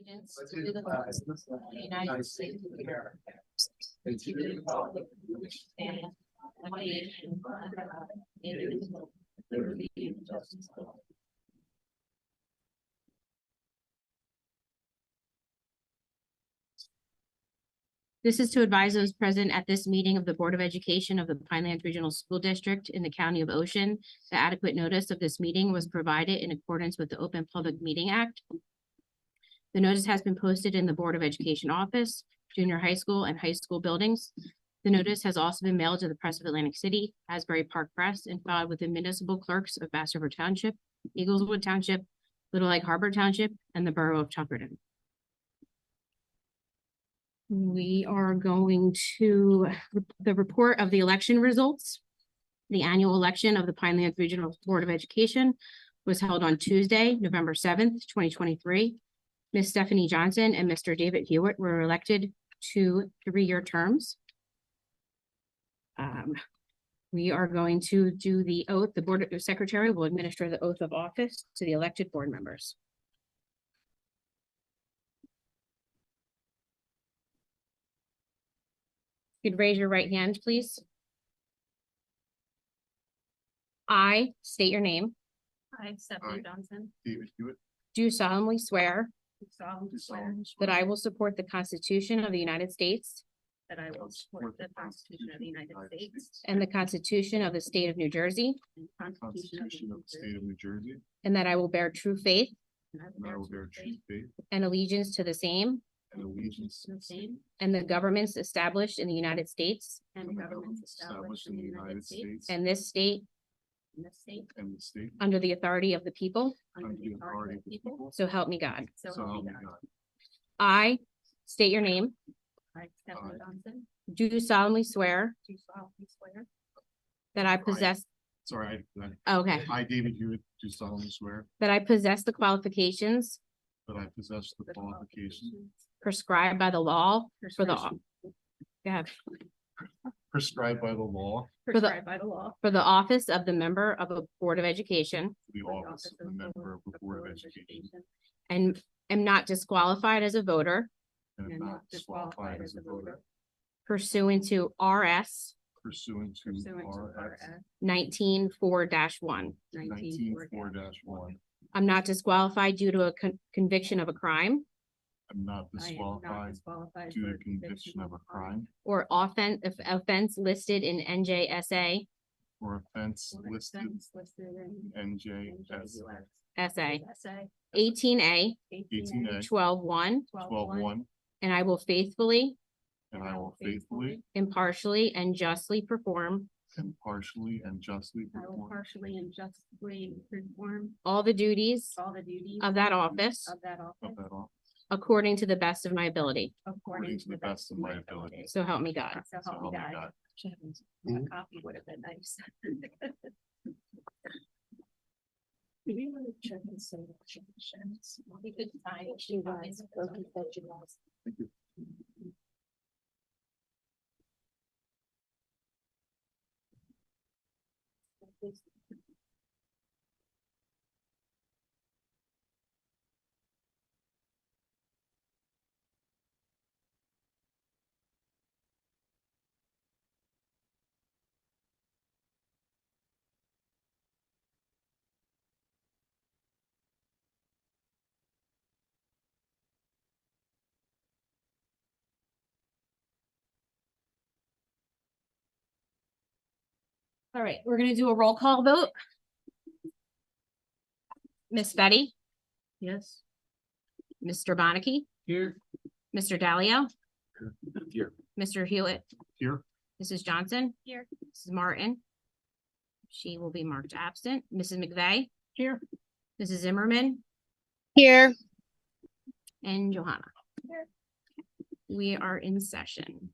allegiance to the flag of the United States of America, and to the republic for which stands one nation under God, indivisible, with liberty and justice for all. This is to advise those present at this meeting of the Board of Education of the Pinelands Regional School District in the County of Ocean. The adequate notice of this meeting was provided in accordance with the Open Public Meeting Act. The notice has been posted in the Board of Education office, junior high school, and high school buildings. The notice has also been mailed to the Press of Atlantic City, Asbury Park Press, and filed with the municipal clerks of Bass River Township, Eagleswood Township, Little Lake Harbor Township, and the Borough of Tuckerton. We are going to the report of the election results. The annual election of the Pinelands Regional Board of Education was held on Tuesday, November 7th, 2023. Ms. Stephanie Johnson and Mr. David Hewitt were elected to 3-year terms. We are going to do the oath. The Board Secretary will administer the oath of office to the elected board members. You'd raise your right hand, please. I state your name. I, Stephanie Johnson, David Hewitt. Do solemnly swear that I will support the Constitution of the United States that I will support the Constitution of the United States and the Constitution of the State of New Jersey, and the Constitution of the State of New Jersey, and that I will bear true faith and I will bear true faith and allegiance to the same and allegiance to the same and the governments established in the United States and the governments established in the United States and this state and the state under the authority of the people. under the authority of the people. So help me God. So help me God. I state your name. I, Stephanie Johnson, Do solemnly swear do solemnly swear that I possess, Sorry, okay, I, David Hewitt, do solemnly swear that I possess the qualifications that I possess the qualifications prescribed by the law for the, prescribed by the law prescribed by the law for the office of the member of a Board of Education, for the office of a member of the Board of Education, and am not disqualified as a voter and am not disqualified as a voter pursuant to RS pursuant to RS 19-4-1. 19-4-1. I'm not disqualified due to a conviction of a crime I'm not disqualified due to conviction of a crime or offense listed in NJSA or offense listed in NJS SA SA 18A 18A 12-1, 12-1, and I will faithfully, and I will faithfully, impartially, and justly perform impartially, and justly I will perform partially and justly perform all the duties all the duties of that office of that office according to the best of my ability. according to the best of my ability. So help me God. So So help me God. A copy would have been nice. Do we want to check and say the changes? We could sign. She was. Thank you. All right, we're gonna do a roll call vote. Miss Betty, Yes. Mr. Bonnicky, Here. Mr. Dalio, Here. Mr. Hewitt, Here. Mrs. Johnson. Here. Mrs. Martin. She will be marked absent. Mrs. McVeigh. Here. Mrs. Zimmerman Here. and Johanna. Here. We are in session.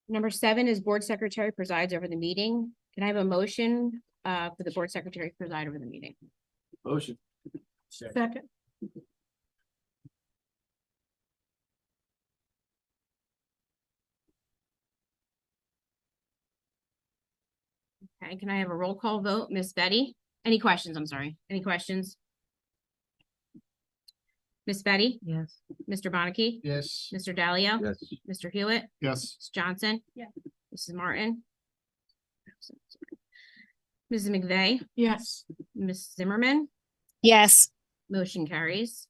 Number 7 is Board Secretary presides over the meeting. Can I have a motion for the Board Secretary to preside over the meeting? Motion. Second. Okay, can I have a roll call vote? Miss Betty? Any questions? I'm sorry. Any questions? Miss Betty? Yes. Mr. Bonnicky? Yes. Mr. Dalio? Yes. Mr. Hewitt? Yes. Ms. Johnson? Yeah. Mrs. Martin? Mrs. McVeigh? Yes. Ms. Zimmerman? Yes. Motion carries.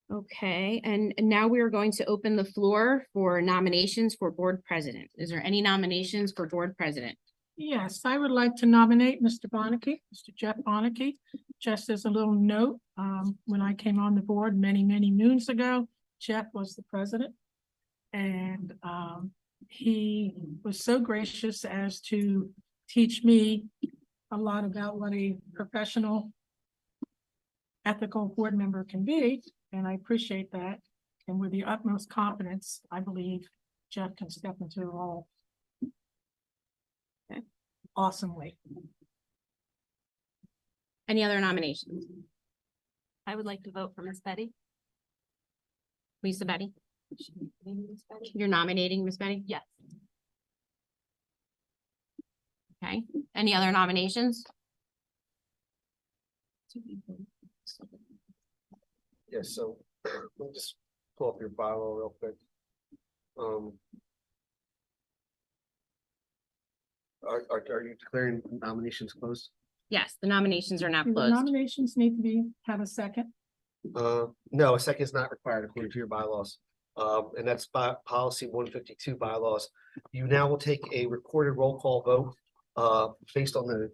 Okay, and now we are going to open the floor for nominations for board president. Is there any nominations for board president? Yes, I would like to nominate Mr. Bonnicky, Mr. Jeff Bonnicky. Just as a little note, when I came on the board many, many moons ago, Jeff was the president. And he was so gracious as to teach me a lot about what a professional, ethical board member can be, and I appreciate that. And with the utmost confidence, I believe Jeff can step into the role awesomely. Any other nominations? I would like to vote for Miss Betty. Lisa Betty? You're nominating Miss Betty? Yes. Okay, any other nominations? Yeah, so let me just pull up your bylaw real quick. Are you declaring nominations closed? Yes, the nominations are now The closed. nominations need to have a second. No, a second is not required according to your bylaws. And that's by policy 152 bylaws. You now will take a recorded roll call vote based on the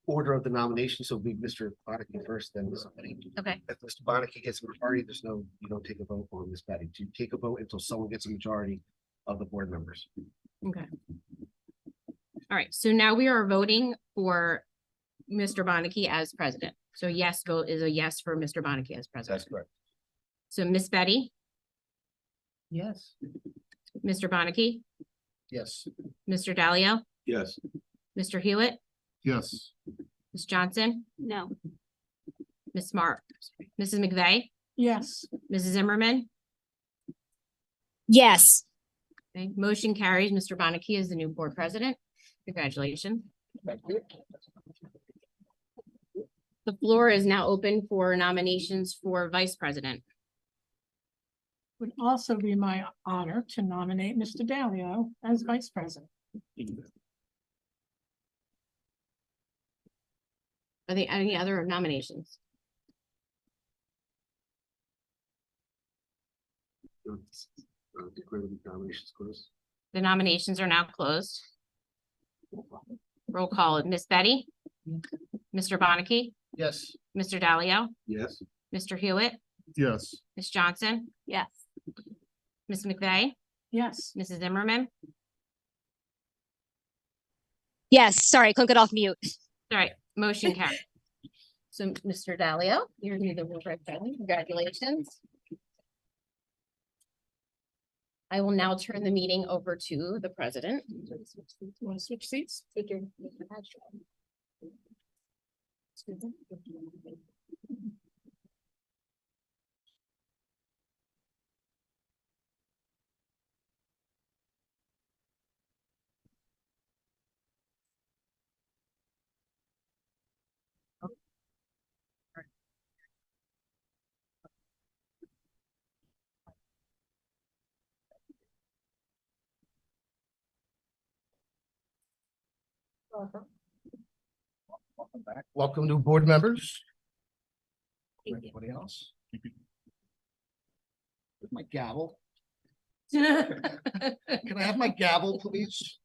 order of the nomination. So it'll be Mr. Bonnicky first, then Ms. Betty. Okay, If Mr. Bonnicky gets a majority, you don't take a vote on Ms. Betty. You take a vote until someone gets a majority of the board members. okay. All right, so now we are voting for Mr. Bonnicky as president. So yes vote is a yes for Mr. Bonnicky as president. That's correct. So Miss Betty, Yes. Mr. Bonnicky, Yes. Mr. Dalio, Yes. Mr. Hewitt, Yes. Ms. Johnson, No. Mrs. McVeigh, Yes, Mrs. Zimmerman. Yes. Okay, motion carries. Mr. Bonnicky is the new board president. Congratulations. Thank you. The floor is now open for nominations for vice president. would also be my honor to nominate Mr. Dalio as vice president. Are there any other nominations? Declare the nominations closed. The nominations are now closed. Roll call, Miss Betty, Mr. Bonnicky, Yes. Mr. Dalio, Yes. Mr. Hewitt, Yes. Ms. Johnson, Yes. Ms. McVeigh, Yes, Mrs. Zimmerman. Yes. Sorry, couldn't get off mute. All right, motion carried. So, Mr. Dalio, you're the new board president. Congratulations. I will now turn the meeting over to the president. want to switch seats? Take your. Welcome back. Welcome to board members. Thank you. Anybody else? With my gavel. Sorry, Can I have my gavel, please?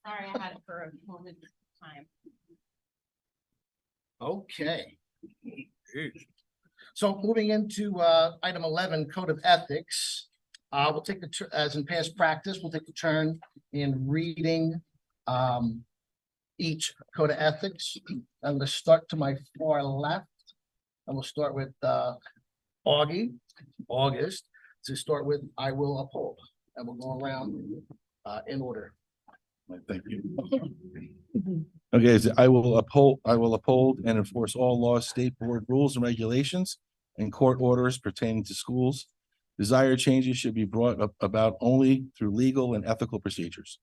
I had it for a moment of time. Okay. So moving into item 11, Code of Ethics. We'll take as in past practice, we'll take the turn in reading each Code of Ethics. I'm going to start to my far left. And we'll start with August, to start with, I will uphold. And we'll go around in order. Thank you. Okay, so I will uphold and enforce all laws, state board rules and regulations and court orders pertaining to schools. Desired changes should be brought about only through legal and ethical procedures.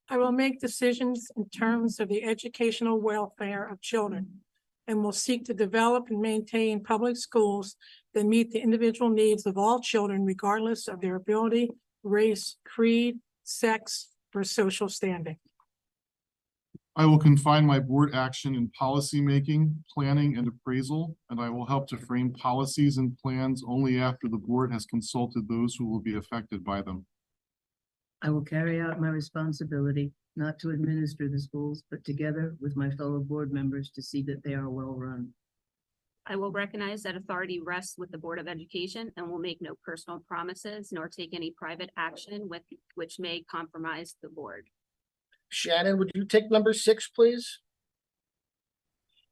I will make decisions in terms of the educational welfare of children and will seek to develop and maintain public schools that meet the individual needs of all children regardless of their ability, race, creed, sex, or social standing. I will confine my board action in policymaking, planning, and appraisal, and I will help to frame policies and plans only after the board has consulted those who will be affected by them. I will carry out my responsibility not to administer the schools, but together with my fellow board members to see that they are well run. I will recognize that authority rests with the Board of Education and will make no personal promises nor take any private action which may compromise the board. Shannon, would you take number 6, please?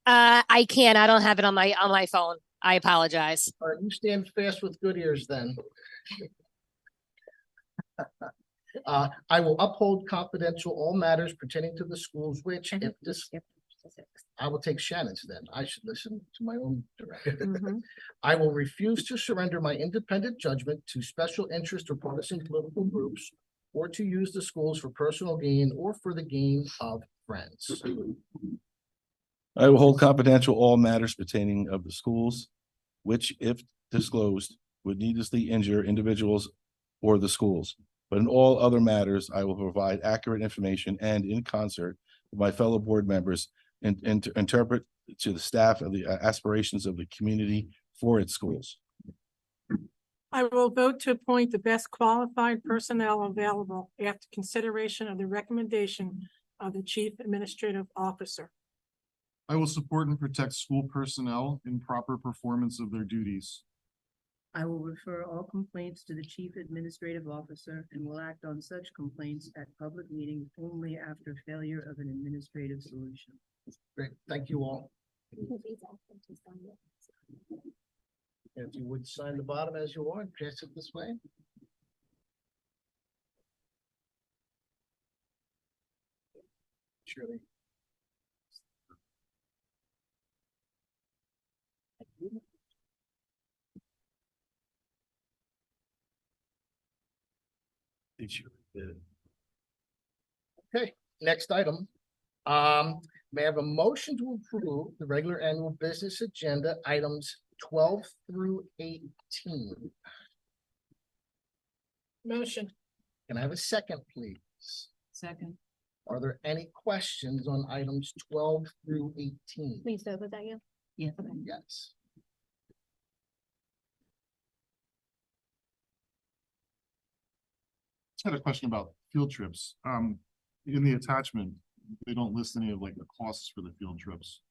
I can't. I don't have it on my phone. I apologize. All right, you stand fast with good ears then. I will uphold confidential all matters pertaining to the schools which, if this, I will take Shannon's then. I should listen to my own direction. I will refuse to surrender my independent judgment to special interest or partisan political groups or to use the schools for personal gain or for the gain of friends. I will hold confidential all matters pertaining of the schools, which, if disclosed, would needlessly injure individuals or the schools. But in all other matters, I will provide accurate information and in concert with my fellow board members and to interpret to the staff of the aspirations of the community for its schools. I will vote to appoint the best qualified personnel available after consideration of the recommendation of the Chief Administrative Officer. I will support and protect school personnel in proper performance of their duties. I will refer all complaints to the Chief Administrative Officer and will act on such complaints at public meetings only after failure of an administrative solution. Great, thank you all. If you would sign the bottom as you are, pass it this way. Surely. Okay, next item. May I have a motion to approve the regular annual business agenda items 12 through 18? Motion. Can I have a second, please? Second. Are there any questions on items 12 through 18? Please, was that you? Yeah. Yes. Just had a question about field trips. In the attachment, they don't list any of like the costs for the field trips.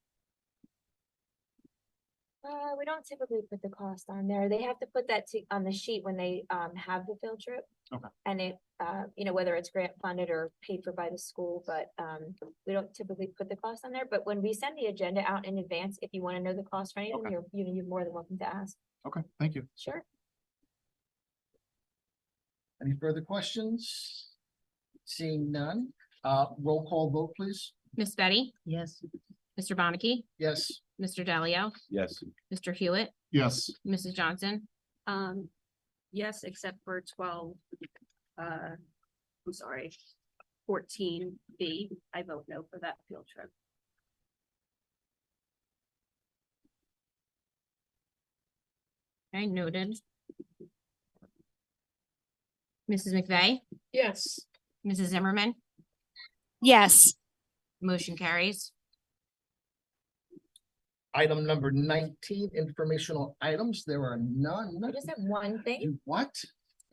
We don't typically put the cost on there. They have to put that on the sheet when they have the field trip. Okay. And it, whether it's grant funded or paid for by the school, but we don't typically put the cost on there. But when we send the agenda out in advance, if you want to know the cost for anything, Okay. you're more than welcome to ask. Okay, thank you. Sure. Any further questions? Seeing none, roll call vote, please. Miss Betty, Yes. Mr. Bonnicky, Yes. Mr. Dalio, Yes. Mr. Hewitt, Yes, Mrs. Johnson, Yes, except for 12, I'm sorry, 14B. I vote no for that field trip. okay, noted. Mrs. McVeigh, Yes. Mrs. Zimmerman, Yes. motion carries. Item number 19, informational items. There are none. I just have one thing. What?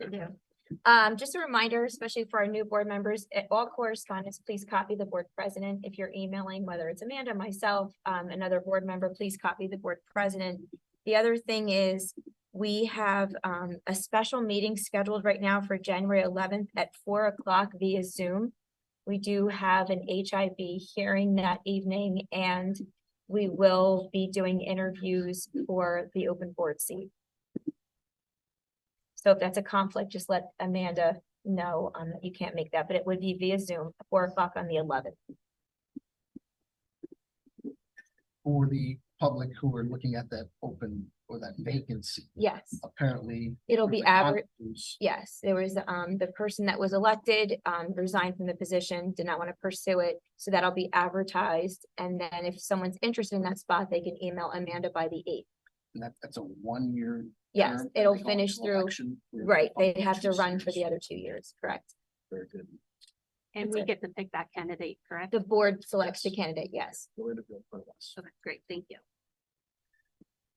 Just a reminder, especially for our new board members, all correspondence, please copy the board president. If you're emailing, whether it's Amanda, myself, another board member, please copy the board president. The other thing is we have a special meeting scheduled right now for January 11th at 4 o'clock via Zoom. We do have an HIB hearing that evening, and we will be doing interviews for the open board seat. So if that's a conflict, just let Amanda know that you can't make that, but it would be via Zoom, 4 o'clock on the 11th. For the public who are looking at that open or that vacancy, Yes, apparently. it'll be there's a average. confluence. Yes, there was, the person that was elected, resigned from the position, did not want to pursue it. So that'll be advertised. And then if someone's interested in that spot, they can email Amanda by the 8th. And that's a 1 year. Yes, term, it'll and they go finish into through, election for right, they'd public have to interest run for the series. other 2 years, correct? Very good. And That's we it. get to pick that candidate, correct? The board selects the Yes. candidate, yes. The way to go for us. Okay, great, thank you.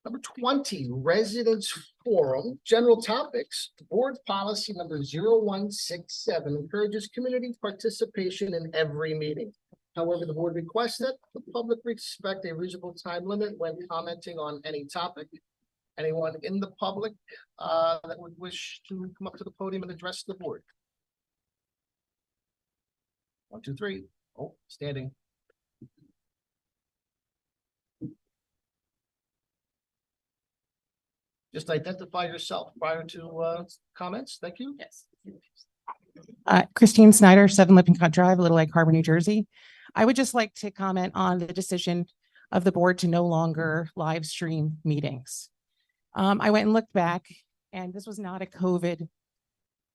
Number 20, Residents Forum, General Topics. Board Policy number 0167 encourages community participation in every meeting. However, the board requests that the public respect a reasonable time limit when commenting on any topic. Anyone in the public that would wish to come up to the podium and address the board? 1, 2, 3. Oh, standing. Just identify yourself prior to comments. Thank you. Yes. Christine Snyder, 7 Lippincott Drive, Little Egg Harbor, New Jersey. I would just like to comment on the decision of the board to no longer live stream meetings. I went and looked back, and this was not a COVID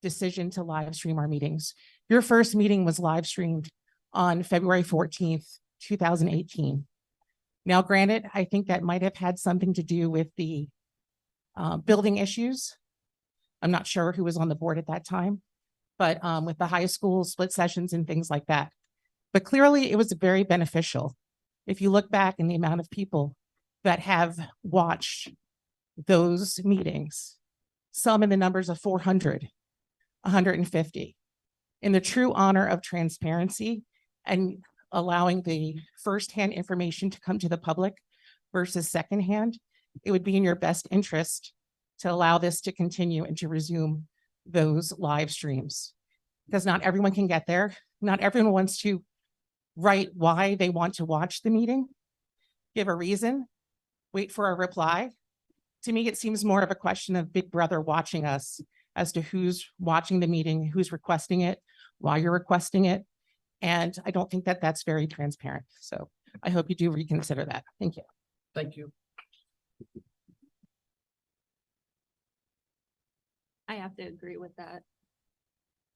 decision to live stream our meetings. Your first meeting was live streamed on February 14th, 2018. Now, granted, I think that might have had something to do with the building issues. I'm not sure who was on the board at that time, but with the high school split sessions and things like that. But clearly it was very beneficial. If you look back in the amount of people that have watched those meetings, some in the numbers of 400, 150, in the true honor of transparency and allowing the firsthand information to come to the public versus secondhand, it would be in your best interest to allow this to continue and to resume those live streams. Because not everyone can get there. Not everyone wants to write why they want to watch the meeting, give a reason, wait for a reply. To me, it seems more of a question of Big Brother watching us as to who's watching the meeting, who's requesting it, why you're requesting it. And I don't think that that's very transparent. So I hope you do reconsider that. Thank you. Thank you. I have to agree with that.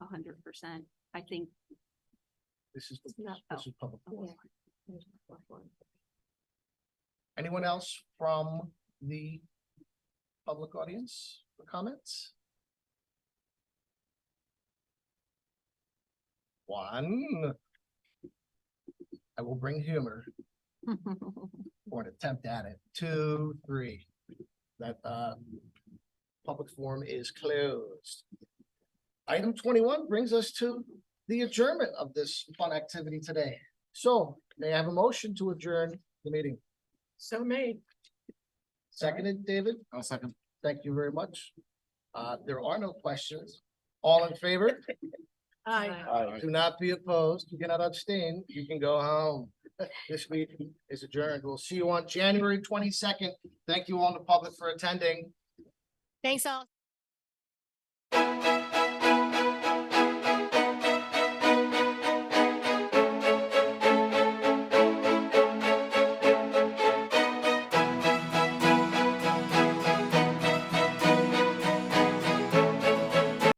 100%. I think, This is No. public forum. Yeah. Anyone else from the public audience for comments? One. I will bring humor or an attempt at it. 2, 3. That public forum is closed. Item 21 brings us to the adjournment of this fun activity today. So may I have a motion to adjourn the meeting? So made. Seconded, David? I'll second. Thank you very much. There are no questions. All in favor? Aye. Do not be opposed. You cannot abstain. You can go home. This meeting is adjourned. We'll see you on January 22nd. Thank you all in the public for attending. Thanks all.